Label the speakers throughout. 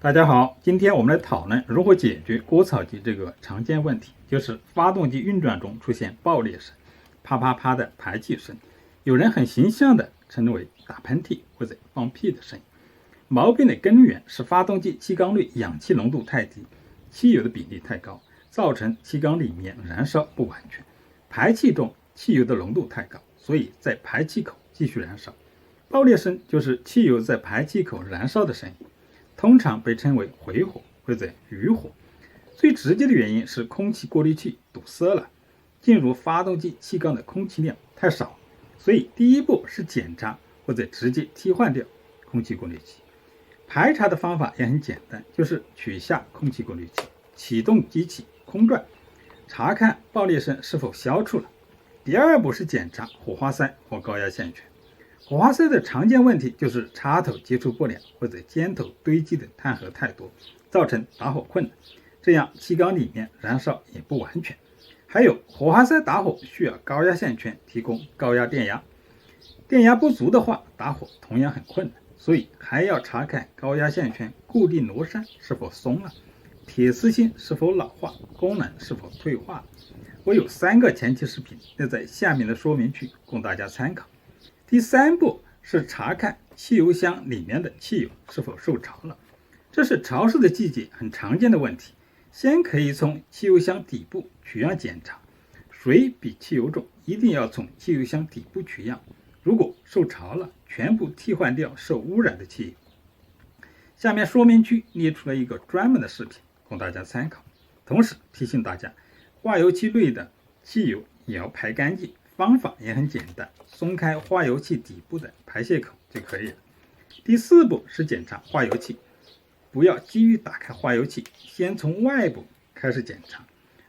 Speaker 1: 大家好，今天我们来讨论如何解决割草机这个常见问题，就是发动机运转中出现爆裂声、啪啪啪的排气声，有人很形象的称为打喷嚏或者放屁的声音。毛病的根源是发动机气缸内氧气浓度太低，汽油的比例太高，造成气缸里面燃烧不完全，排气中汽油的浓度太高，所以在排气口继续燃烧。爆裂声就是汽油在排气口燃烧的声音，通常被称为回火或者余火。最直接的原因是空气过滤器堵塞了，进入发动机气缸的空气量太少，所以第一步是检查或者直接替换掉空气过滤器。排查的方法也很简单，就是取下空气过滤器，启动机器空转，查看爆裂声是否消除了。第二步是检查火花塞或高压线圈。火花塞的常见问题就是插头接触不良或者尖头堆积的碳核太多，造成打火困难，这样气缸里面燃烧也不完全。还有火花塞打火需要高压线圈提供高压电压，电压不足的话打火同样很困难，所以还要查看高压线圈固定螺栓是否松了，铁丝芯是否老化，功能是否退化了。我有3个前期视频列在下面的说明区供大家参考。第3步是查看汽油箱里面的汽油是否受潮了，这是潮湿的季节很常见的问题。先可以从汽油箱底部取样检查，水比汽油重，一定要从汽油箱底部取样，如果受潮了，全部替换掉受污染的汽油。下面说明区列出了一个专门的视频供大家参考，同时提醒大家，化油器内的汽油也要排干净，方法也很简单，松开化油器底部的排泄口就可以了。第4步是检查化油器，不要急于打开化油器，先从外部开始检查。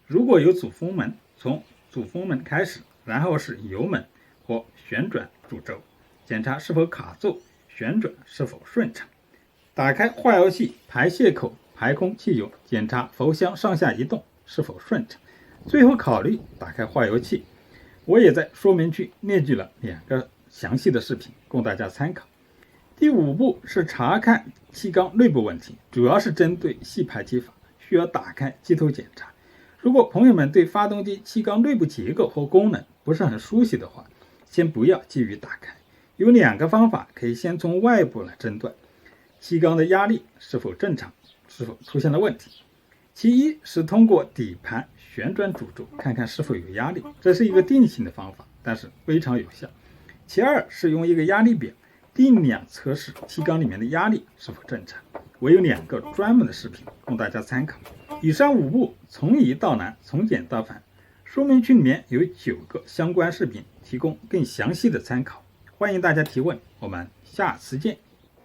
Speaker 1: 如果有主风门，从主风门开始，然后是油门或旋转主轴，检查是否卡住，旋转是否顺畅。打开化油器排泄口排空汽油，检查氟箱上下移动是否顺畅，最后考虑打开化油器。我也在说明区列举了2个详细的视频供大家参考。第5步是查看气缸内部问题，主要是针对细排气阀，需要打开机头检查。如果朋友们对发动机气缸内部结构和功能不是很熟悉的话，先不要急于打开。有2个方法可以先从外部来诊断气缸的压力是否正常，是否出现了问题。其一是通过底盘旋转主轴看看是否有压力，这是一个定性的方法，但是非常有效。其二是用一个压力表定量测试气缸里面的压力是否正常。我有2个专门的视频供大家参考。以上5步从易到难，从简到繁，说明区里面有9个相关视频提供更详细的参考，欢迎大家提问，我们下次见。